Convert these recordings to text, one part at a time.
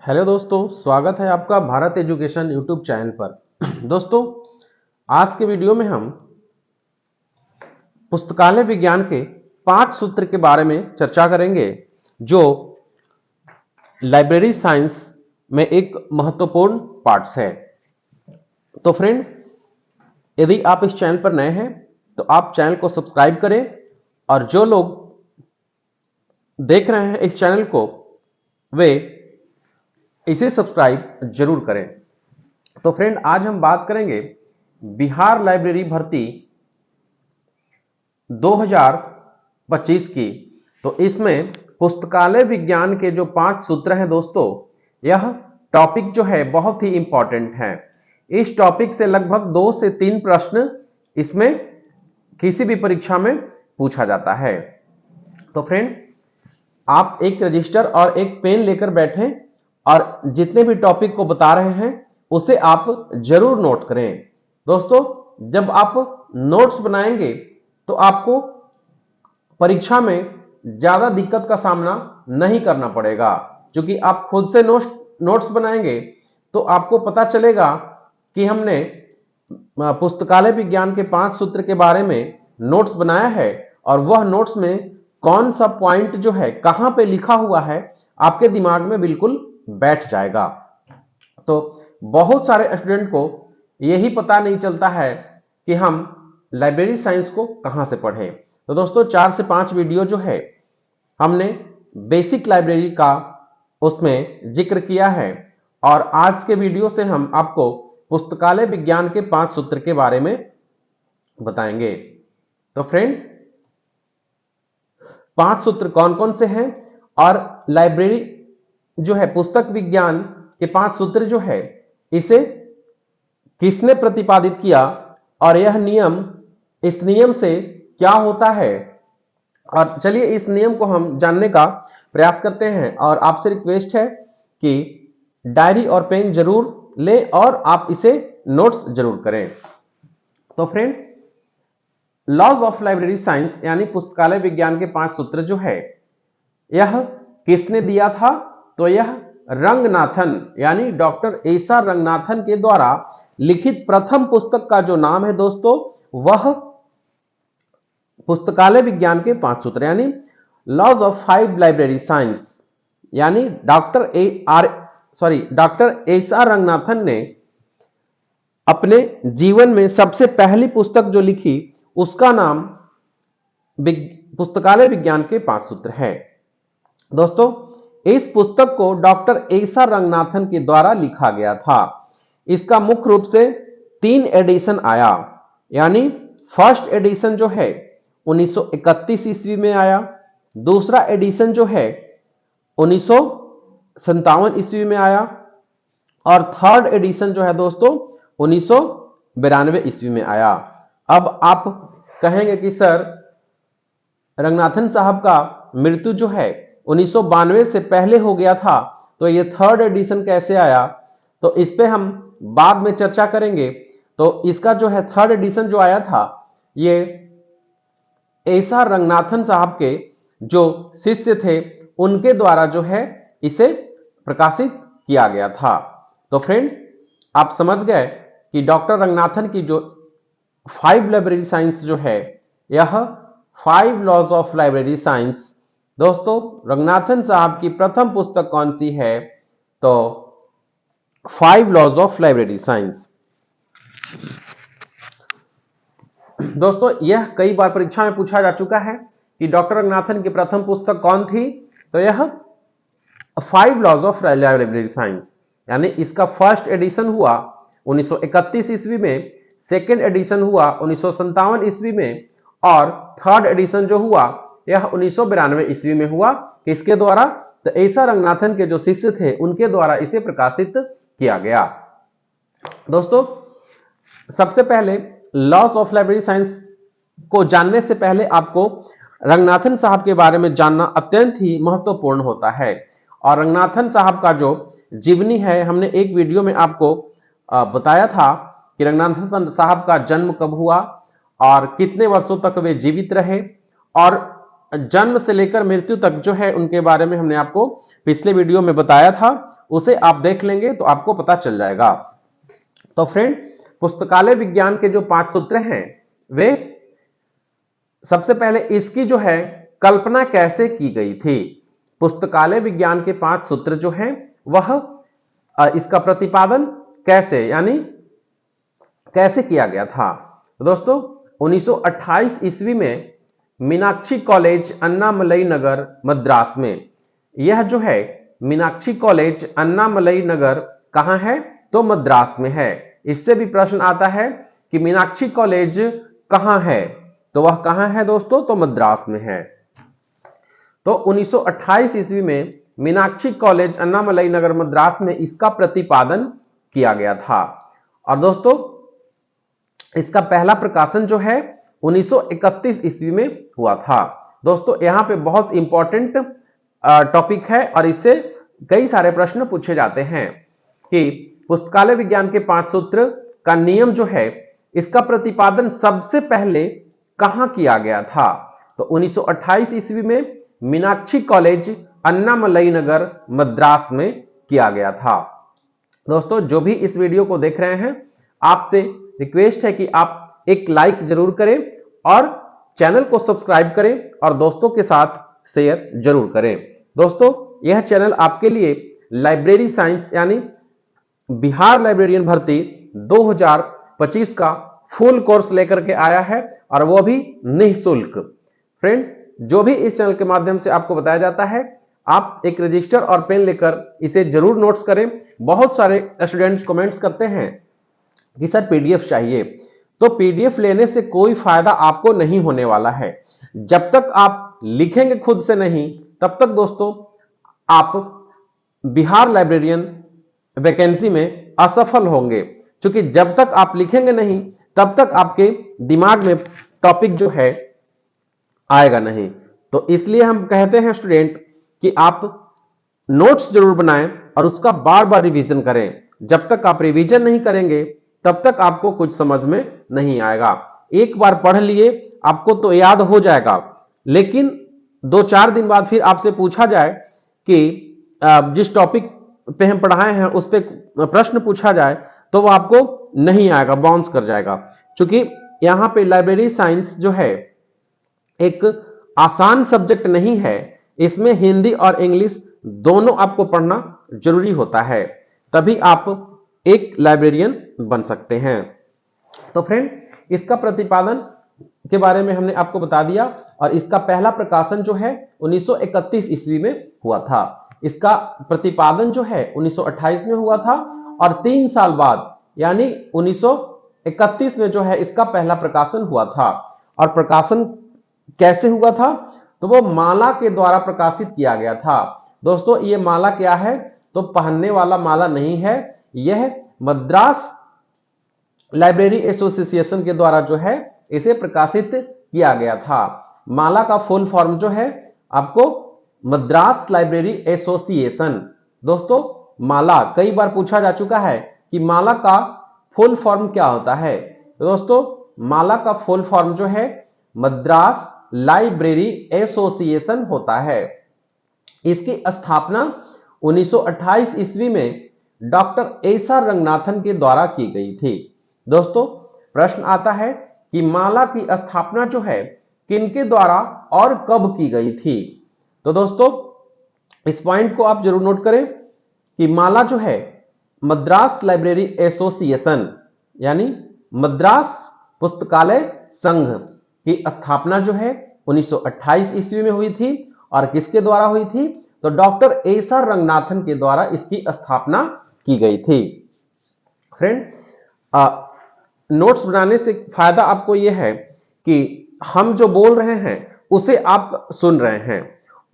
Hello दोस्तों, स्वागत है आपका भारत एजुकेशन यूट्यूब चैनल पर। दोस्तों, आज के वीडियो में हम पुस्तकालय विज्ञान के 5 सूत्र के बारे में चर्चा करेंगे जो लाइब्रेरी साइंस में एक महत्वपूर्ण पार्ट्स है। तो फ्रेंड, यदि आप इस चैनल पर नए हैं तो आप चैनल को सब्सक्राइब करें और जो लोग देख रहे हैं इस चैनल को वे इसे सब्सक्राइब जरूर करें। तो फ्रेंड, आज हम बात करेंगे बिहार लाइब्रेरी भर्ती 2025 की। तो इसमें पुस्तकालय विज्ञान के जो 5 सूत्र हैं दोस्तों, यह टॉपिक जो है बहुत ही इंपॉर्टेंट है। इस टॉपिक से लगभग 2 से 3 प्रश्न इसमें किसी भी परीक्षा में पूछा जाता है। तो फ्रेंड, आप एक रजिस्टर और एक पेन लेकर बैठें और जितने भी टॉपिक को बता रहे हैं उसे आप जरूर नोट करें। दोस्तों, जब आप नोट्स बनाएंगे तो आपको परीक्षा में ज्यादा दिक्कत का सामना नहीं करना पड़ेगा, क्योंकि आप खुद से नोट्स बनाएंगे तो आपको पता चलेगा कि हमने पुस्तकालय विज्ञान के 5 सूत्र के बारे में नोट्स बनाया है और वह नोट्स में कौन सा पॉइंट जो है कहां पे लिखा हुआ है आपके दिमाग में बिल्कुल बैठ जाएगा। तो बहुत सारे स्टूडेंट को यही पता नहीं चलता है कि हम लाइब्रेरी साइंस को कहां से पढ़ें। तो दोस्तों, 4 से 5 वीडियो जो है हमने बेसिक लाइब्रेरी का उसमें जिक्र किया है और आज के वीडियो से हम आपको पुस्तकालय विज्ञान के 5 सूत्र के बारे में बताएंगे। तो फ्रेंड, 5 सूत्र कौन कौन से हैं और लाइब्रेरी जो है पुस्तक विज्ञान के 5 सूत्र जो है इसे किसने प्रतिपादित किया और यह नियम, इस नियम से क्या होता है, और चलिए इस नियम को हम जानने का प्रयास करते हैं। और आपसे रिक्वेस्ट है कि डायरी और पेन जरूर लें और आप इसे नोट्स जरूर करें। तो friend, laws of library science यानी पुस्तकालय विज्ञान के 5 सूत्र जो है यह किसने दिया था? तो यह रंगनाथन यानी डॉक्टर एसा रंगनाथन के द्वारा लिखित प्रथम पुस्तक का जो नाम है दोस्तों, वह पुस्तकालय विज्ञान के 5 सूत्र यानी लॉज ऑफ 5 लाइब्रेरी साइंस यानी डॉक्टर एसा रंगनाथन ने अपने जीवन में सबसे पहली पुस्तक जो लिखी उसका नाम पुस्तकालय विज्ञान के 5 सूत्र है। दोस्तों, इस पुस्तक को डॉक्टर एसा रंगनाथन के द्वारा लिखा गया था। इसका मुख्य रूप से 3 एडिशन आया, यानी फर्स्ट एडिशन जो है 1931 ईस्वी में आया, दूसरा एडिशन जो है 1957 ईस्वी में आया और थर्ड एडिशन जो है दोस्तों 1992 ईस्वी में आया। अब आप कहेंगे कि सर, रंगनाथन साहब का मृत्यु जो है 1992 से पहले हो गया था, तो ये थर्ड एडिशन कैसे आया? तो इस पे हम बाद में चर्चा करेंगे। तो इसका जो है थर्ड एडिशन जो आया था, ये एसा रंगनाथन साहब के जो शिष्य थे उनके द्वारा जो है इसे प्रकाशित किया गया था। तो फ्रेंड, आप समझ गए कि डॉक्टर रंगनाथन की जो 5 लाइब्रेरी साइंस जो है, यह 5 लॉज ऑफ लाइब्रेरी साइंस। दोस्तों, रंगनाथन साहब की प्रथम पुस्तक कौन सी है? तो 5 लॉज ऑफ लाइब्रेरी साइंस। दोस्तों, यह कई बार परीक्षा में पूछा जा चुका है कि डॉक्टर रंगनाथन की प्रथम पुस्तक कौन थी? तो यह 5 लॉज ऑफ लाइब्रेरी साइंस, यानी इसका फर्स्ट एडिशन हुआ 1931 ईस्वी में, सेकेंड एडिशन हुआ 1957 ईस्वी में और थर्ड एडिशन जो हुआ यह 1992 ईस्वी में हुआ। किसके द्वारा? तो एसा रंगनाथन के जो शिष्य थे उनके द्वारा इसे प्रकाशित किया गया। दोस्तों, सबसे पहले लॉस ऑफ लाइब्रेरी साइंस को जानने से पहले आपको रंगनाथन साहब के बारे में जानना अत्यंत ही महत्वपूर्ण होता है। और रंगनाथन साहब का जो जीवनी है, हमने एक वीडियो में आपको बताया था कि रंगनाथन साहब का जन्म कब हुआ और कितने वर्षों तक वे जीवित रहे, और जन्म से लेकर मृत्यु तक जो है उनके बारे में हमने आपको पिछले वीडियो में बताया था। उसे आप देख लेंगे तो आपको पता चल जाएगा। तो फ्रेंड, पुस्तकालय विज्ञान के जो 5 सूत्र हैं, वे सबसे पहले इसकी जो है कल्पना कैसे की गई थी। पुस्तकालय विज्ञान के 5 सूत्र जो हैं वह इसका प्रतिपादन कैसे, यानी कैसे किया गया था। तो दोस्तों 1928 ईस्वी में मीनाक्षी कॉलेज, अन्नामलई नगर, मद्रास में, यह जो है मीनाक्षी कॉलेज, अन्नामलई नगर कहां है, तो मद्रास में है। इससे भी प्रश्न आता है कि मीनाक्षी कॉलेज कहां है, तो वह कहां है दोस्तों, तो मद्रास में है। तो 1928 ईस्वी में मीनाक्षी कॉलेज, अन्नामलई नगर, मद्रास में इसका प्रतिपादन किया गया था। और दोस्तों इसका पहला प्रकाशन जो है 1931 ईस्वी में हुआ था। दोस्तों यहां पे बहुत इंपॉर्टेंट टॉपिक है और इससे कई सारे प्रश्न पूछे जाते हैं कि पुस्तकालय विज्ञान के 5 सूत्र का नियम जो है इसका प्रतिपादन सबसे पहले कहां किया गया था। तो 1928 ईस्वी में मीनाक्षी कॉलेज, अन्नामलई नगर, मद्रास में किया गया था। दोस्तों जो भी इस वीडियो को देख रहे हैं, आपसे रिक्वेस्ट है कि आप एक लाइक जरूर करें और चैनल को सब्सक्राइब करें और दोस्तों के साथ शेयर जरूर करें। दोस्तों यह चैनल आपके लिए लाइब्रेरी साइंस यानी बिहार लाइब्रेरियन भर्ती 2025 का फुल कोर्स लेकर के आया है और वो भी निःशुल्क। फ्रेंड, जो भी इस चैनल के माध्यम से आपको बताया जाता है, आप एक रजिस्टर और पेन लेकर इसे जरूर नोट्स करें। बहुत सारे स्टूडेंट्स कमेंट्स करते हैं कि सर पीडीएफ चाहिए, तो पीडीएफ लेने से कोई फायदा आपको नहीं होने वाला है। जब तक आप लिखेंगे खुद से नहीं, तब तक दोस्तों आप बिहार लाइब्रेरियन वैकेंसी में असफल होंगे, क्योंकि जब तक आप लिखेंगे नहीं तब तक आपके दिमाग में टॉपिक जो है आएगा नहीं। तो इसलिए हम कहते हैं स्टूडेंट कि आप नोट्स जरूर बनाएं और उसका बार बार रिवीजन करें। जब तक आप रिवीजन नहीं करेंगे तब तक आपको कुछ समझ में नहीं आएगा। एक बार पढ़ लिए आपको तो याद हो जाएगा, लेकिन 2-4 दिन बाद फिर आपसे पूछा जाए कि जिस टॉपिक पे हम पढ़ाए हैं उस पे प्रश्न पूछा जाए तो वो आपको नहीं आएगा, बाउंस कर जाएगा। क्योंकि यहाँ पे लाइब्रेरी साइंस जो है एक आसान सब्जेक्ट नहीं है, इसमें हिंदी और इंग्लिश दोनों आपको पढ़ना जरूरी होता है, तभी आप एक लाइब्रेरियन बन सकते हैं। तो फ्रेंड, इसका प्रतिपादन के बारे में हमने आपको बता दिया और इसका पहला प्रकाशन जो है 1931 ईस्वी में हुआ था। इसका प्रतिपादन जो है 1928 में हुआ था और 3 साल बाद यानी 1931 में जो है इसका पहला प्रकाशन हुआ था। और प्रकाशन कैसे हुआ था, तो वो माला के द्वारा प्रकाशित किया गया था। दोस्तों ये माला क्या है, तो पहनने वाला माला नहीं है, यह मद्रास लाइब्रेरी एसोसिएशन के द्वारा जो है इसे प्रकाशित किया गया था। माला का फुल फॉर्म जो है आपको मद्रास लाइब्रेरी एसोसिएशन। दोस्तों माला कई बार पूछा जा चुका है कि माला का फुल फॉर्म क्या होता है। तो दोस्तों माला का फुल फॉर्म जो है मद्रास लाइब्रेरी एसोसिएशन होता है। इसकी स्थापना 1928 ईस्वी में डॉक्टर एसआर रंगनाथन के द्वारा की गई थी। दोस्तों प्रश्न आता है कि माला की स्थापना जो है किनके द्वारा और कब की गई थी। तो दोस्तों इस पॉइंट को आप जरूर नोट करें कि माला जो है मद्रास लाइब्रेरी एसोसिएशन यानी मद्रास पुस्तकालय संघ की स्थापना जो है 1928 ईस्वी में हुई थी और किसके द्वारा हुई थी, तो डॉक्टर एसआर रंगनाथन के द्वारा इसकी स्थापना की गई थी। फ्रेंड, नोट्स बनाने से फायदा आपको यह है कि हम जो बोल रहे हैं उसे आप सुन रहे हैं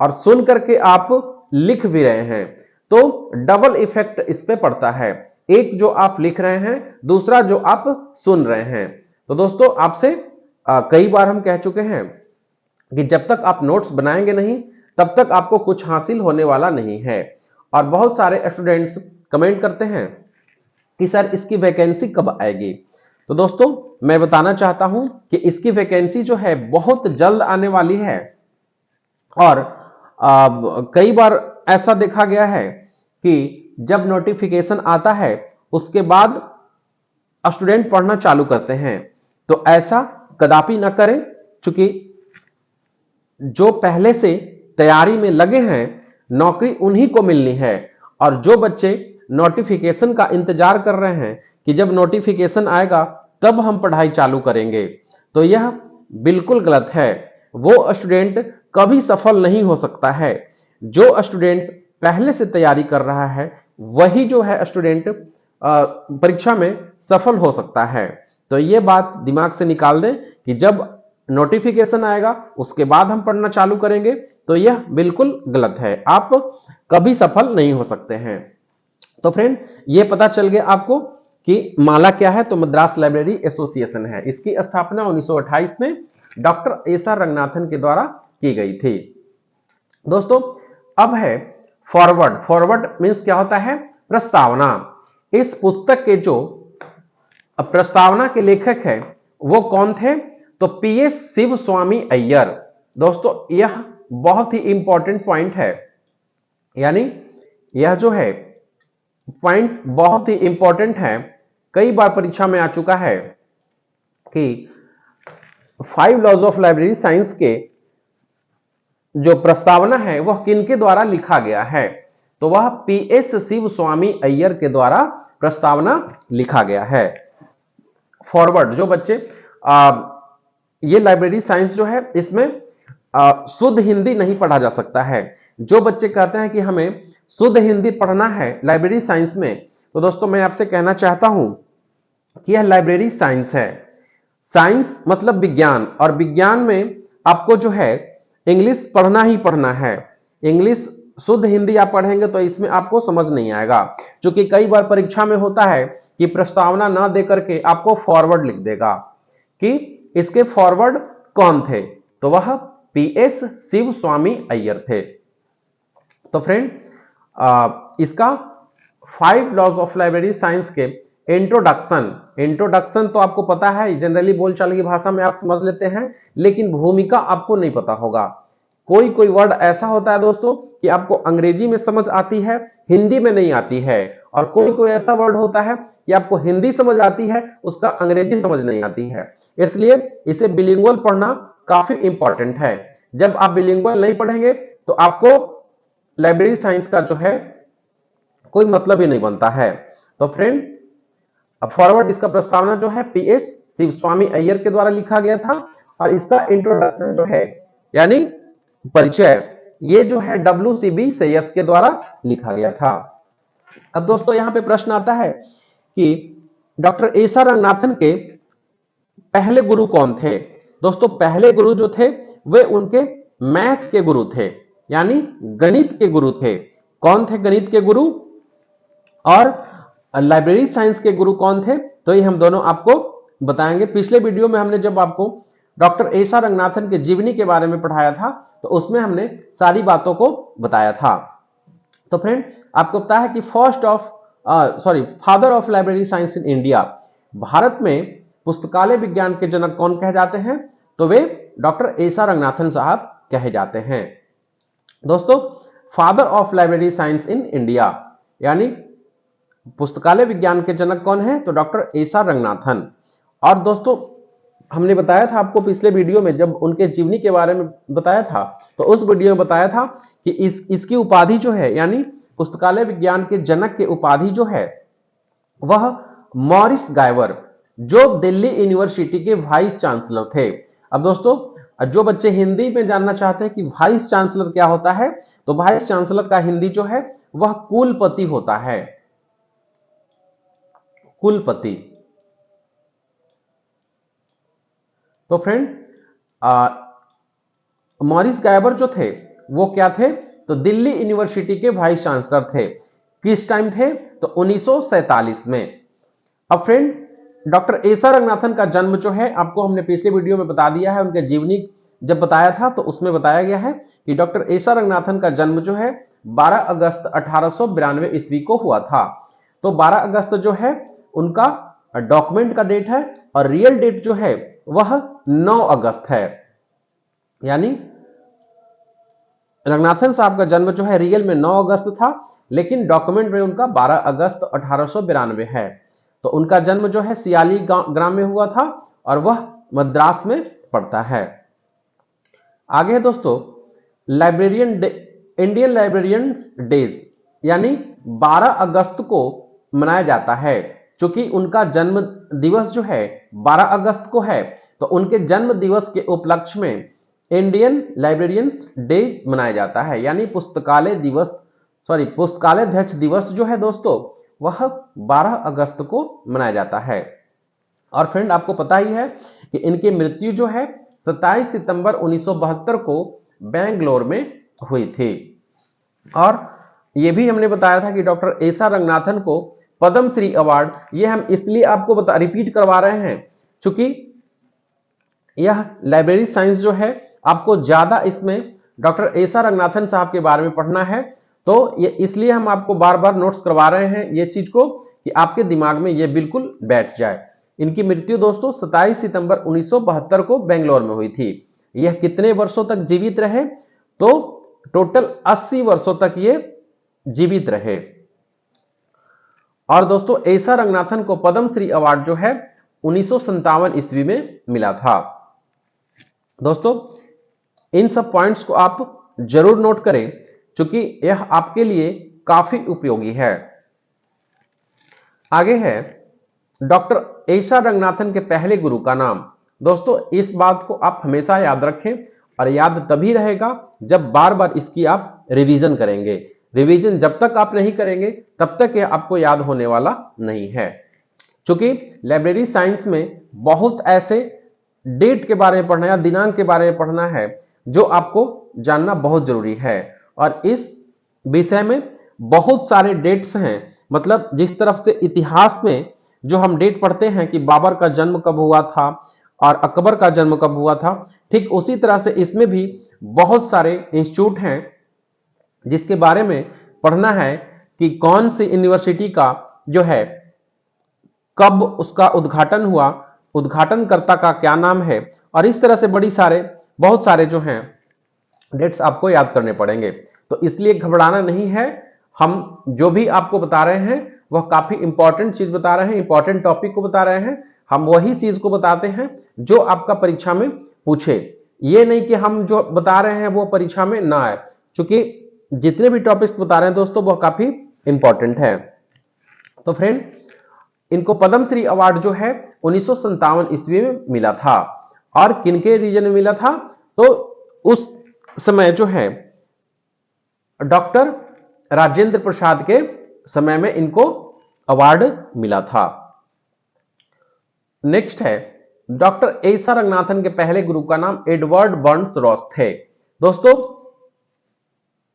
और सुन करके आप लिख भी रहे हैं, तो डबल इफेक्ट इस पे पड़ता है। एक जो आप लिख रहे हैं, दूसरा जो आप सुन रहे हैं। तो दोस्तों आपसे कई बार हम कह चुके हैं कि जब तक आप नोट्स बनाएंगे नहीं तब तक आपको कुछ हासिल होने वाला नहीं है। और बहुत सारे स्टूडेंट्स कमेंट करते हैं कि सर इसकी वैकेंसी कब आएगी। तो दोस्तों मैं बताना चाहता हूं कि इसकी वैकेंसी जो है बहुत जल्द आने वाली है और कई बार ऐसा देखा गया है कि जब नोटिफिकेशन आता है उसके बाद स्टूडेंट पढ़ना चालू करते हैं, तो ऐसा कदापि ना करें, क्योंकि जो पहले से तैयारी में लगे हैं नौकरी उन्हीं को मिलनी है। और जो बच्चे नोटिफिकेशन का इंतजार कर रहे हैं कि जब नोटिफिकेशन आएगा तब हम पढ़ाई चालू करेंगे, तो यह बिल्कुल गलत है। वो स्टूडेंट कभी सफल नहीं हो सकता है। जो स्टूडेंट पहले से तैयारी कर रहा है वही जो है स्टूडेंट परीक्षा में सफल हो सकता है। तो ये बात दिमाग से निकाल दें कि जब नोटिफिकेशन आएगा उसके बाद हम पढ़ना चालू करेंगे, तो यह बिल्कुल गलत है। आप कभी सफल नहीं हो सकते हैं। तो फ्रेंड, ये पता चल गया आपको कि माला क्या है। तो मद्रास लाइब्रेरी एसोसिएशन है। इसकी स्थापना 1928 में डॉक्टर एस.आर. रंगनाथन के द्वारा की गई थी। दोस्तों, अब है फॉरवर्ड। फॉरवर्ड मीन्स क्या होता है? प्रस्तावना। इस पुस्तक के जो प्रस्तावना के लेखक है वो कौन थे? तो पीएस शिव स्वामी अय्यर। दोस्तों, यह बहुत ही इंपॉर्टेंट पॉइंट है, यानी यह जो है पॉइंट बहुत ही इंपॉर्टेंट है। कई बार परीक्षा में आ चुका है कि 5 लॉज ऑफ लाइब्रेरी साइंस के जो प्रस्तावना है वह किनके द्वारा लिखा गया है? तो वह पीएस शिव स्वामी अय्यर के द्वारा प्रस्तावना लिखा गया है। फॉरवर्ड, जो बच्चे ये लाइब्रेरी साइंस जो है इसमें शुद्ध हिंदी नहीं पढ़ा जा सकता है। जो बच्चे कहते हैं कि हमें शुद्ध हिंदी पढ़ना है लाइब्रेरी साइंस में, तो दोस्तों मैं आपसे कहना चाहता हूं कि यह लाइब्रेरी साइंस है। साइंस मतलब विज्ञान, और विज्ञान में आपको जो है इंग्लिश पढ़ना ही पढ़ना है। इंग्लिश शुद्ध हिंदी आप पढ़ेंगे तो इसमें आपको समझ नहीं आएगा, क्योंकि कई बार परीक्षा में होता है कि प्रस्तावना ना देकर के आपको फॉरवर्ड लिख देगा कि इसके फॉरवर्ड कौन थे, तो वह पीएस शिव स्वामी अय्यर थे। तो फ्रेंड, इसका 5 लॉज ऑफ लाइब्रेरी साइंस के इंट्रोडक्शन तो आपको पता है, जनरली बोलचाल की भाषा में आप समझ लेते हैं, लेकिन भूमिका आपको नहीं पता होगा। कोई कोई वर्ड ऐसा होता है दोस्तों कि आपको अंग्रेजी में समझ आती है, हिंदी में नहीं आती है, और कोई कोई ऐसा वर्ड होता है कि आपको हिंदी समझ आती है, उसका अंग्रेजी समझ नहीं आती है। इसलिए इसे बिलिंगुअल पढ़ना काफी इंपॉर्टेंट है। जब आप बिलिंगुअल नहीं पढ़ेंगे तो आपको लाइब्रेरी साइंस का जो है कोई मतलब ही नहीं बनता है। तो फ्रेंड, फॉरवर्ड इसका प्रस्तावना जो है पीएस शिव स्वामी अय्यर के द्वारा लिखा गया था, और इसका इंट्रोडक्शन जो है यानी परिचय, ये जो है WCB सैयस के द्वारा लिखा गया था। अब दोस्तों यहां पे प्रश्न आता है कि डॉक्टर एस.आर. रंगनाथन के पहले गुरु कौन थे? दोस्तों, पहले गुरु जो थे वे उनके मैथ के गुरु थे, यानी गणित के गुरु थे। कौन थे गणित के गुरु? और लाइब्रेरी साइंस के गुरु कौन थे? तो ये हम दोनों आपको बताएंगे। पिछले वीडियो में हमने जब आपको डॉक्टर एस.आर. रंगनाथन के जीवनी के बारे में पढ़ाया था तो उसमें हमने सारी बातों को बताया था। तो फ्रेंड, आपको पता है कि father of library science in India, Bharat में पुस्तकालय विज्ञान के जनक कौन कहे जाते हैं? तो वे डॉक्टर एस.आर. रंगनाथन साहब कहे जाते हैं। दोस्तों, father of library science in India यानी पुस्तकालय विज्ञान के जनक कौन है? तो डॉक्टर एस.आर. रंगनाथन। और दोस्तों, हमने बताया था आपको पिछले वीडियो में जब उनके जीवनी के बारे में बताया था, तो उस वीडियो में बताया था कि इसकी उपाधि जो है, यानी पुस्तकालय विज्ञान के जनक की उपाधि जो है वह मॉरिस गायवर, जो दिल्ली यूनिवर्सिटी के वाइस चांसलर थे। अब दोस्तों, जो बच्चे हिंदी में जानना चाहते हैं कि वाइस चांसलर क्या होता है, तो वाइस चांसलर का हिंदी जो है वह कुलपति होता है। कुलपति। तो फ्रेंड, मॉरिस गायबर जो थे वो क्या थे? तो दिल्ली यूनिवर्सिटी के वाइस चांसलर थे। किस टाइम थे? तो 1947 में। अब फ्रेंड, डॉक्टर एस.आर. रंगनाथन का जन्म जो है आपको हमने पिछले वीडियो में बता दिया है। उनके जीवनी जब बताया था तो उसमें बताया गया है कि डॉक्टर एस.आर. रंगनाथन का जन्म जो है 12 अगस्त 1892 ईस्वी को हुआ था। तो 12 अगस्त जो है उनका डॉक्यूमेंट का डेट है, और रियल डेट जो है वह 9 अगस्त है। यानी रंगनाथन साहब का जन्म जो है रियल में 9 अगस्त था, लेकिन डॉक्यूमेंट में उनका 12 अगस्त 1892 है। तो उनका जन्म जो है सियाली ग्राम में हुआ था और वह मद्रास में पड़ता है। आगे है दोस्तों इंडियन लाइब्रेरियंस डेज, यानी 12 अगस्त को मनाया जाता है। क्योंकि उनका जन्म दिवस जो है 12 अगस्त को है, तो उनके जन्म दिवस के उपलक्ष्य में इंडियन लाइब्रेरियंस डे मनाया जाता है, यानी पुस्तकालयाध्यक्ष दिवस जो है दोस्तों वह 12 अगस्त को मनाया जाता है। और फ्रेंड आपको पता ही है कि इनकी मृत्यु जो है 27 सितंबर 1972 को बेंगलोर में हुई थी। और यह भी हमने बताया था कि डॉक्टर एसा रंगनाथन को पद्म श्री अवार्ड, ये हम इसलिए आपको रिपीट करवा रहे हैं क्योंकि यह लाइब्रेरी साइंस जो है आपको ज्यादा इसमें डॉक्टर एसा रंगनाथन साहब के बारे में पढ़ना है, तो ये इसलिए हम आपको बार बार नोट्स करवा रहे हैं ये चीज को कि आपके दिमाग में ये बिल्कुल बैठ जाए। इनकी मृत्यु दोस्तों 27 सितंबर 1972 को बेंगलोर में हुई थी। यह कितने वर्षों तक जीवित रहे? तो टोटल 80 वर्षों तक ये जीवित रहे। और दोस्तों एसा रंगनाथन को पद्म श्री अवार्ड जो है 1957 ईस्वी में मिला था। दोस्तों इन सब पॉइंट्स को आप जरूर नोट करें क्योंकि यह आपके लिए काफी उपयोगी है। आगे है डॉक्टर एसा रंगनाथन के पहले गुरु का नाम। दोस्तों इस बात को आप हमेशा याद रखें और याद तभी रहेगा जब बार बार इसकी आप रिवीजन करेंगे। रिवीजन जब तक आप नहीं करेंगे तब तक यह आपको याद होने वाला नहीं है। क्योंकि लाइब्रेरी साइंस में बहुत ऐसे डेट के बारे में पढ़ना या दिनांक के बारे में पढ़ना है जो आपको जानना बहुत जरूरी है। और इस विषय में बहुत सारे डेट्स हैं, मतलब जिस तरफ से इतिहास में जो हम डेट पढ़ते हैं कि बाबर का जन्म कब हुआ था और अकबर का जन्म कब हुआ था, ठीक उसी तरह से इसमें भी बहुत सारे इंस्टीट्यूट हैं जिसके बारे में पढ़ना है कि कौन सी यूनिवर्सिटी का जो है कब उसका उद्घाटन हुआ, उद्घाटनकर्ता का क्या नाम है, और इस तरह से बहुत सारे जो हैं डेट्स आपको याद करने पड़ेंगे। तो इसलिए घबराना नहीं है, हम जो भी आपको बता रहे हैं वह काफी इंपॉर्टेंट चीज बता रहे हैं, इंपॉर्टेंट टॉपिक को बता रहे हैं। हम वही चीज को बताते हैं जो आपका परीक्षा में पूछे, ये नहीं कि हम जो बता रहे हैं वो परीक्षा में ना आए, क्योंकि जितने भी टॉपिक्स बता रहे हैं दोस्तों वह काफी इंपॉर्टेंट है। तो फ्रेंड इनको पद्म श्री अवार्ड जो है 1957 ईस्वी में मिला था। और किनके रीजन में मिला था? तो उस समय जो है डॉक्टर राजेंद्र प्रसाद के समय में इनको अवार्ड मिला था। नेक्स्ट है डॉक्टर एसा रंगनाथन के पहले गुरु का नाम एडवर्ड बर्न्स रॉस थे। दोस्तों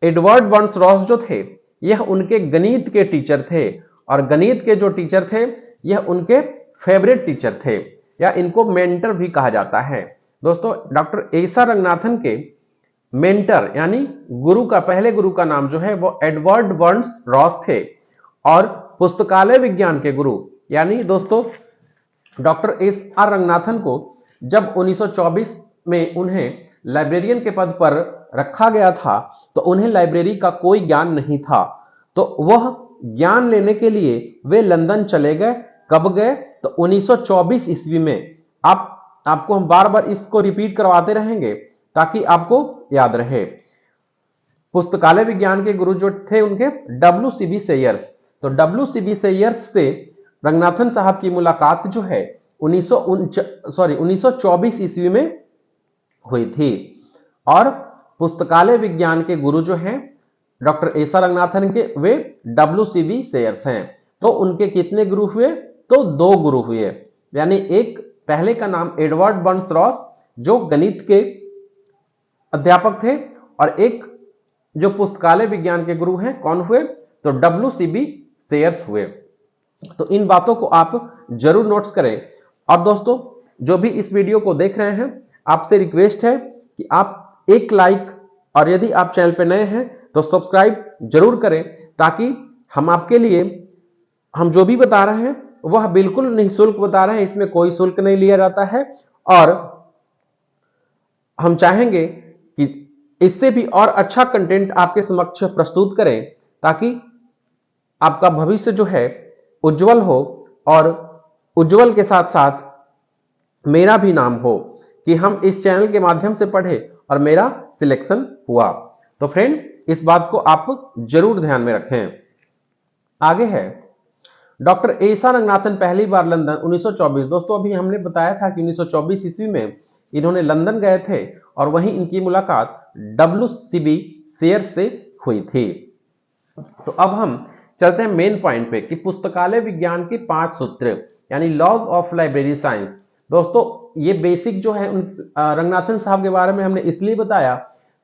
एडवर्ड बर्न्स रॉस जो थे यह उनके गणित के टीचर थे, और गणित के जो टीचर थे यह उनके फेवरेट टीचर थे, या इनको मेंटर भी कहा जाता है। दोस्तों डॉक्टर एसा रंगनाथन के मेंटर यानी गुरु का पहले गुरु का नाम जो है वो एडवर्ड बर्न्स रॉस थे। और पुस्तकालय विज्ञान के गुरु यानी दोस्तों डॉक्टर एस आर रंगनाथन को जब 1924 में उन्हें लाइब्रेरियन के पद पर रखा गया था तो उन्हें लाइब्रेरी का कोई ज्ञान नहीं था, तो वह ज्ञान लेने के लिए वे लंदन चले गए। कब गए? तो 1924 ईस्वी में। आपको हम बार बार इसको रिपीट करवाते रहेंगे ताकि आपको याद रहे। पुस्तकालय विज्ञान के गुरु जो थे उनके WCB सेयर्स। तो WCB सेयर्स से रंगनाथन साहब की मुलाकात जो है 1924 ईस्वी में हुई थी। और पुस्तकालय विज्ञान के गुरु जो हैं डॉक्टर एसा रंगनाथन के, वे WCB सेयर्स हैं। तो उनके कितने गुरु हुए? तो 2 गुरु हुए, यानी एक पहले का नाम एडवर्ड बर्न्स रॉस जो गणित के अध्यापक थे, और एक जो पुस्तकालय विज्ञान के गुरु हैं कौन हुए? तो WCB सेयर्स हुए। तो इन बातों को आप जरूर नोट्स करें। और दोस्तों जो भी इस वीडियो को देख रहे हैं आपसे रिक्वेस्ट है कि आप एक लाइक, और यदि आप चैनल पर नए हैं तो सब्सक्राइब जरूर करें, ताकि हम आपके लिए हम जो भी बता रहे हैं वह बिल्कुल निःशुल्क बता रहे हैं, इसमें कोई शुल्क नहीं लिया जाता है। और हम चाहेंगे कि इससे भी और अच्छा कंटेंट आपके समक्ष प्रस्तुत करें ताकि आपका भविष्य जो है उज्जवल हो और उज्जवल के साथ साथ मेरा भी नाम हो कि हम इस चैनल के माध्यम से पढ़े और मेरा सिलेक्शन हुआ। तो फ्रेंड, इस बात को आप जरूर ध्यान में रखें। आगे है डॉक्टर एसा रंगनाथन पहली बार लंदन 1924। दोस्तों अभी हमने बताया था कि 1924 ईस्वी में इन्होंने लंदन गए थे और वहीं इनकी मुलाकात WCB शेयर से हुई थी। तो अब हम चलते हैं मेन पॉइंट पे कि पुस्तकालय विज्ञान के 5 सूत्र यानी लॉज ऑफ लाइब्रेरी साइंस। दोस्तों ये बेसिक जो है रंगनाथन साहब के बारे में हमने इसलिए बताया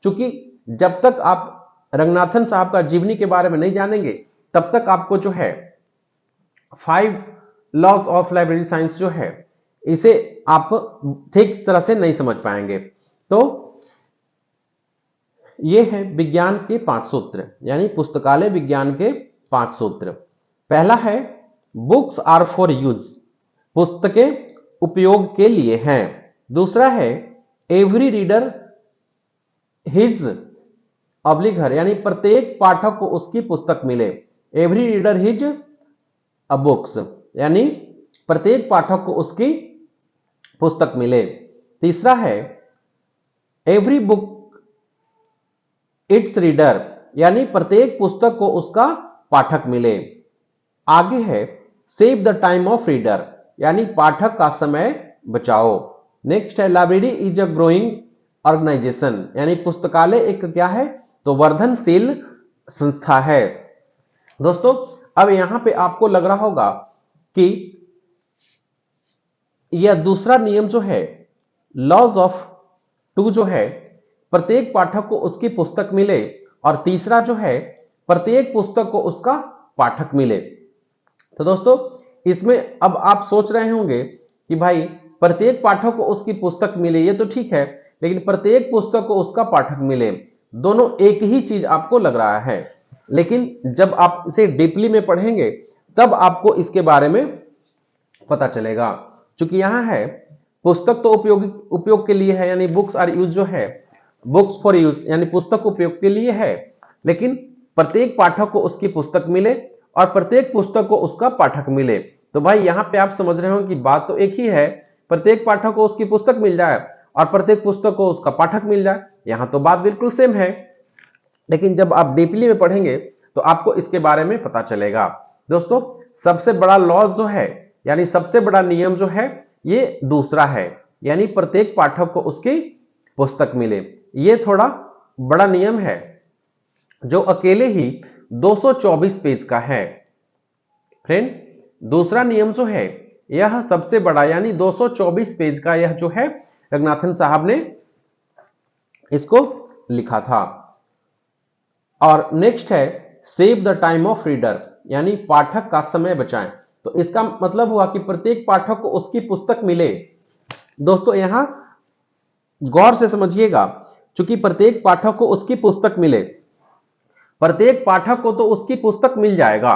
क्योंकि जब तक आप रंगनाथन साहब का जीवनी के बारे में नहीं जानेंगे तब तक आपको जो है 5 लॉज ऑफ लाइब्रेरी साइंस जो है इसे आप ठीक तरह से नहीं समझ पाएंगे। तो ये है विज्ञान के 5 सूत्र यानी पुस्तकालय विज्ञान के 5 सूत्र। पहला है बुक्स आर फॉर यूज, पुस्तकें उपयोग के लिए हैं। दूसरा है एवरी रीडर हिज ऑब्लिक हर, यानी प्रत्येक पाठक को उसकी पुस्तक मिले। एवरी रीडर हिज अ बुक्स, यानी प्रत्येक पाठक को उसकी पुस्तक मिले। तीसरा है एवरी बुक इट्स रीडर, यानी प्रत्येक पुस्तक को उसका पाठक मिले। आगे है save the time of reader, यानी पाठक का समय बचाओ। नेक्स्ट है library is a growing organisation, यानी पुस्तकालय एक क्या है तो वर्धनशील संस्था है। दोस्तों अब यहां पे आपको लग रहा होगा कि यह दूसरा नियम जो है लॉज ऑफ 2 जो है प्रत्येक पाठक को उसकी पुस्तक मिले और तीसरा जो है प्रत्येक पुस्तक को उसका पाठक मिले। तो दोस्तों इसमें अब आप सोच रहे होंगे कि भाई प्रत्येक पाठक को उसकी पुस्तक मिले ये तो ठीक है, लेकिन प्रत्येक पुस्तक को उसका पाठक मिले दोनों एक ही चीज आपको लग रहा है, लेकिन जब आप इसे डीपली में पढ़ेंगे तब आपको इसके बारे में पता चलेगा। क्योंकि यहां है पुस्तक तो उपयोग के लिए है, यानी बुक्स आर यूज जो है बुक्स फॉर यूज, यानी पुस्तक उपयोग के लिए है, लेकिन प्रत्येक पाठक को उसकी पुस्तक मिले और प्रत्येक पुस्तक को उसका पाठक मिले। तो भाई यहां पे आप समझ रहे हो कि बात तो एक ही है, प्रत्येक पाठक को उसकी पुस्तक मिल जाए और प्रत्येक पुस्तक को उसका पाठक मिल जाए, यहां तो बात बिल्कुल सेम है। लेकिन जब आप डीपली में पढ़ेंगे तो आपको इसके बारे में पता चलेगा। दोस्तों सबसे बड़ा लॉज जो है यानी सबसे बड़ा नियम जो है ये दूसरा है, यानी प्रत्येक पाठक को उसकी पुस्तक मिले। ये थोड़ा बड़ा नियम है जो अकेले ही 224 पेज का है। फ्रेंड दूसरा नियम जो है यह सबसे बड़ा यानी 224 पेज का यह जो है रंगनाथन साहब ने इसको लिखा था। और नेक्स्ट है save the time of reader, यानी पाठक का समय बचाएं। तो इसका मतलब हुआ कि प्रत्येक पाठक को उसकी पुस्तक मिले। दोस्तों यहां गौर से समझिएगा, क्योंकि प्रत्येक पाठक को उसकी पुस्तक मिले, प्रत्येक पाठक को तो उसकी पुस्तक मिल जाएगा,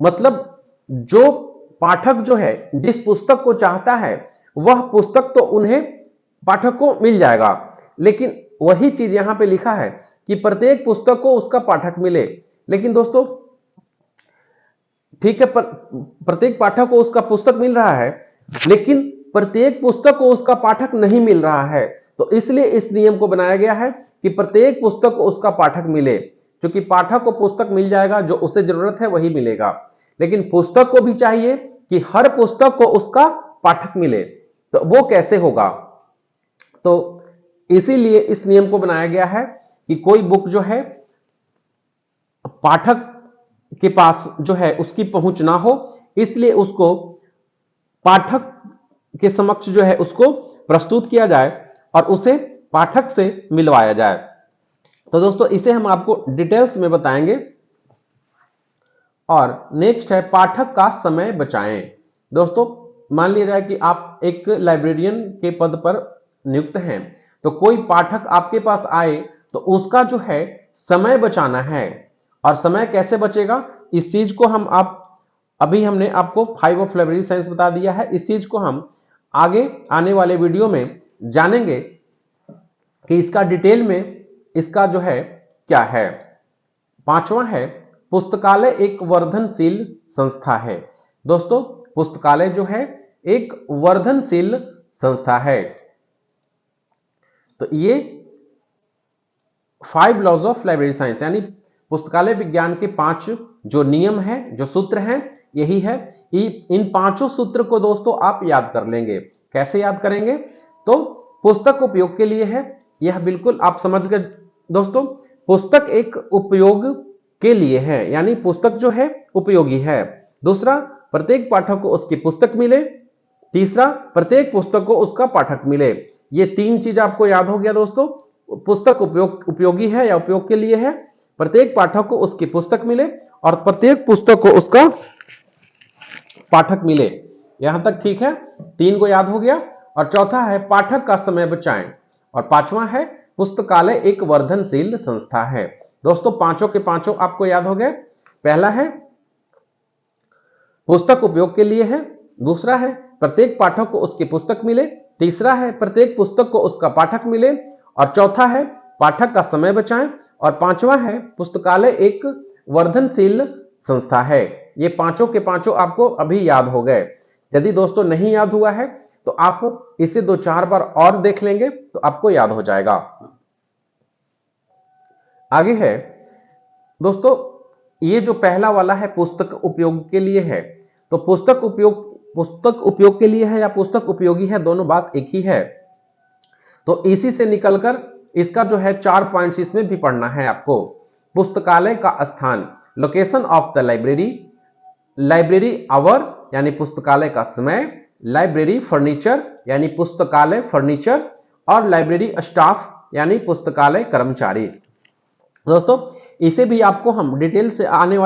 मतलब जो पाठक जो है जिस पुस्तक को चाहता है वह पुस्तक तो उन्हें पाठक को मिल जाएगा, लेकिन वही चीज यहां पे लिखा है कि प्रत्येक पुस्तक को उसका पाठक मिले। लेकिन दोस्तों ठीक है प्रत्येक पाठक को उसका पुस्तक मिल रहा है, लेकिन प्रत्येक पुस्तक को उसका पाठक नहीं मिल रहा है। तो इसलिए इस नियम को बनाया गया है कि प्रत्येक पुस्तक को उसका पाठक मिले, क्योंकि पाठक को पुस्तक मिल जाएगा जो उसे जरूरत है वही मिलेगा, लेकिन पुस्तक को भी चाहिए कि हर पुस्तक को उसका पाठक मिले। तो वो कैसे होगा? तो इसीलिए इस नियम को बनाया गया है कि कोई बुक जो है पाठक के पास जो है उसकी पहुंच ना हो, इसलिए उसको पाठक के समक्ष जो है उसको प्रस्तुत किया जाए और उसे पाठक से मिलवाया जाए। तो दोस्तों इसे हम आपको डिटेल्स में बताएंगे। और नेक्स्ट है पाठक का समय बचाएं। दोस्तों मान लिया जाए कि आप एक लाइब्रेरियन के पद पर नियुक्त हैं, तो कोई पाठक आपके पास आए तो उसका जो है समय बचाना है। और समय कैसे बचेगा इस चीज को हम अभी हमने आपको 5 ऑफ लाइब्रेरी साइंस बता दिया है, इस चीज को हम आगे आने वाले वीडियो में जानेंगे कि इसका डिटेल में इसका जो है क्या है। पांचवा है पुस्तकालय एक वर्धनशील संस्था है। दोस्तों पुस्तकालय जो है एक वर्धनशील संस्था है। तो ये 5 लॉज ऑफ लाइब्रेरी साइंस यानी पुस्तकालय विज्ञान के 5 जो नियम है, जो सूत्र हैं, यही है। इन पांचों सूत्र को दोस्तों आप याद कर लेंगे। कैसे याद करेंगे? तो पुस्तक उपयोग के लिए है, यह बिल्कुल आप समझ गए दोस्तों। पुस्तक एक उपयोग के लिए है, यानी पुस्तक जो है उपयोगी है। दूसरा, प्रत्येक पाठक को उसकी पुस्तक मिले। तीसरा, प्रत्येक पुस्तक को उसका पाठक मिले। ये 3 चीज आपको याद हो गया दोस्तों। पुस्तक उपयोगी है या उपयोग के लिए है, प्रत्येक पाठक को उसकी पुस्तक मिले और प्रत्येक पुस्तक को उसका पाठक मिले। यहां तक ठीक है? 3 को याद हो गया। और चौथा है पाठक का समय बचाएं। और पांचवा है पुस्तकालय एक वर्धनशील संस्था है। दोस्तों पांचों के पांचों आपको याद हो गए। पहला है पुस्तक उपयोग के लिए है, दूसरा है प्रत्येक पाठक को उसकी पुस्तक मिले, तीसरा है प्रत्येक पुस्तक को उसका पाठक मिले, और चौथा है पाठक का समय बचाएं, और पांचवा है पुस्तकालय एक वर्धनशील संस्था है। ये पांचों के पांचों आपको अभी याद हो गए। यदि दोस्तों नहीं याद हुआ है तो आप इसे 2-4 बार और देख लेंगे तो आपको याद हो जाएगा। आगे है दोस्तों, ये जो पहला वाला है पुस्तक उपयोग के लिए है, तो पुस्तक उपयोग के लिए है या पुस्तक उपयोगी है, दोनों बात एक ही है। तो इसी से निकलकर इसका जो है 4 पॉइंट्स इसमें भी पढ़ना है आपको। पुस्तकालय का स्थान, location of the library, library hour यानी पुस्तकालय का समय, लाइब्रेरी फर्नीचर यानी पुस्तकालय फर्नीचर, और लाइब्रेरी स्टाफ यानी पुस्तकालय कर्मचारी। दोस्तों इसे भी आपको हम डिटेल से आगे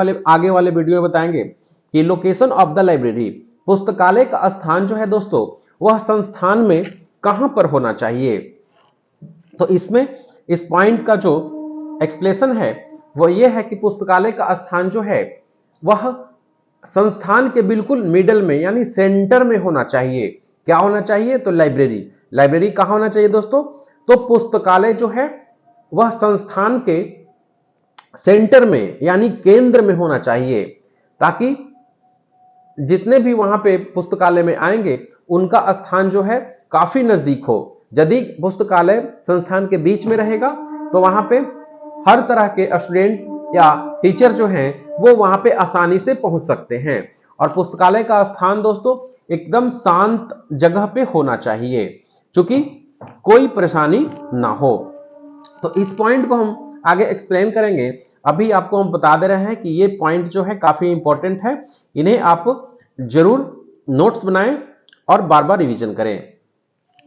वाले वीडियो में बताएंगे कि लोकेशन ऑफ द लाइब्रेरी, पुस्तकालय का स्थान जो है दोस्तों वह संस्थान में कहां पर होना चाहिए। तो इसमें इस पॉइंट का जो एक्सप्लेनेशन है वो ये है कि पुस्तकालय का स्थान जो है वह संस्थान के बिल्कुल मिडल में यानी सेंटर में होना चाहिए। क्या होना चाहिए? तो लाइब्रेरी कहां होना चाहिए दोस्तों? तो पुस्तकालय जो है वह संस्थान के सेंटर में यानी केंद्र में होना चाहिए, ताकि जितने भी वहां पे पुस्तकालय में आएंगे उनका स्थान जो है काफी नजदीक हो। यदि पुस्तकालय संस्थान के बीच में रहेगा तो वहां पे हर तरह के स्टूडेंट या टीचर जो हैं वो वहां पे आसानी से पहुंच सकते हैं। और पुस्तकालय का स्थान दोस्तों एकदम शांत जगह पे होना चाहिए, क्योंकि कोई परेशानी ना हो। तो इस पॉइंट को हम आगे एक्सप्लेन करेंगे। अभी आपको हम बता दे रहे हैं कि ये पॉइंट जो है काफी इंपॉर्टेंट है, इन्हें आप जरूर नोट्स बनाएं और बार बार रिवीजन करें।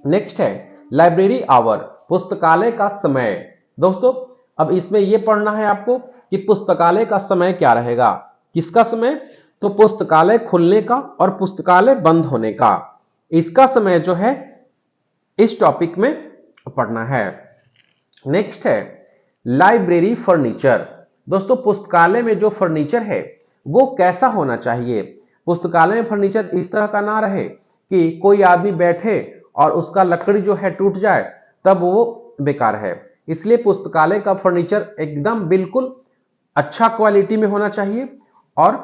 नेक्स्ट है लाइब्रेरी आवर, पुस्तकालय का समय। दोस्तों अब इसमें यह पढ़ना है आपको कि पुस्तकालय का समय क्या रहेगा। किसका समय? तो पुस्तकालय खुलने का और पुस्तकालय बंद होने का, इसका समय जो है इस टॉपिक में पढ़ना है। नेक्स्ट है लाइब्रेरी फर्नीचर। दोस्तों पुस्तकालय में जो फर्नीचर है वो कैसा होना चाहिए। पुस्तकालय में फर्नीचर इस तरह का ना रहे कि कोई आदमी बैठे और उसका लकड़ी जो है टूट जाए, तब वो बेकार है। इसलिए पुस्तकालय का फर्नीचर एकदम बिल्कुल अच्छा क्वालिटी में होना चाहिए, और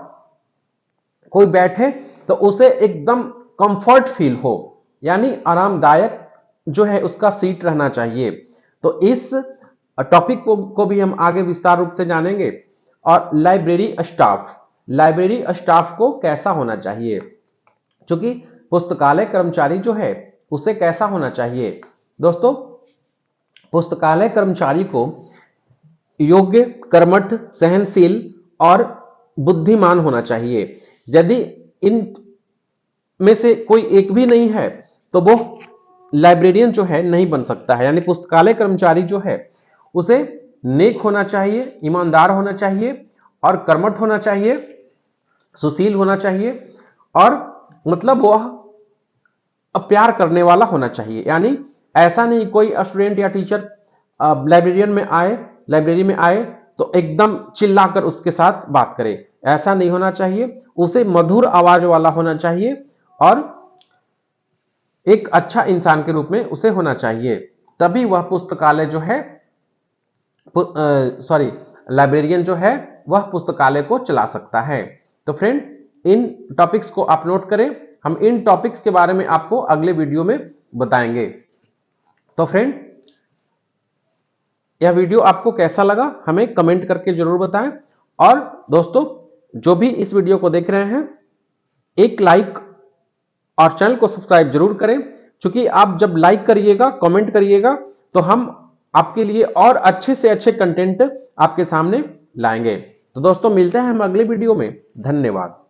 कोई बैठे तो उसे एकदम कंफर्ट फील हो, यानी आरामदायक जो है उसका सीट रहना चाहिए। तो इस टॉपिक को भी हम आगे विस्तार रूप से जानेंगे। और लाइब्रेरी स्टाफ को कैसा होना चाहिए, क्योंकि पुस्तकालय कर्मचारी जो है उसे कैसा होना चाहिए। दोस्तों पुस्तकालय कर्मचारी को योग्य, कर्मठ, सहनशील और बुद्धिमान होना चाहिए। यदि इन में से कोई एक भी नहीं है तो वो लाइब्रेरियन जो है नहीं बन सकता है। यानी पुस्तकालय कर्मचारी जो है उसे नेक होना चाहिए, ईमानदार होना चाहिए, और कर्मठ होना चाहिए, सुशील होना चाहिए, और मतलब वह प्यार करने वाला होना चाहिए। यानी ऐसा नहीं कोई स्टूडेंट या टीचर लाइब्रेरी में आए तो एकदम चिल्लाकर उसके साथ बात करे, ऐसा नहीं होना चाहिए। उसे मधुर आवाज वाला होना चाहिए और एक अच्छा इंसान के रूप में उसे होना चाहिए, तभी वह पुस्तकालय जो है लाइब्रेरियन जो है वह पुस्तकालय को चला सकता है। तो फ्रेंड, इन टॉपिक्स को आप नोट करें, हम इन टॉपिक्स के बारे में आपको अगले वीडियो में बताएंगे। तो फ्रेंड, यह वीडियो आपको कैसा लगा हमें कमेंट करके जरूर बताएं। और दोस्तों, जो भी इस वीडियो को देख रहे हैं, एक लाइक और चैनल को सब्सक्राइब जरूर करें, क्योंकि आप जब लाइक करिएगा, कमेंट करिएगा, तो हम आपके लिए और अच्छे से अच्छे कंटेंट आपके सामने लाएंगे। तो दोस्तों, मिलते हैं हम अगले वीडियो में। धन्यवाद।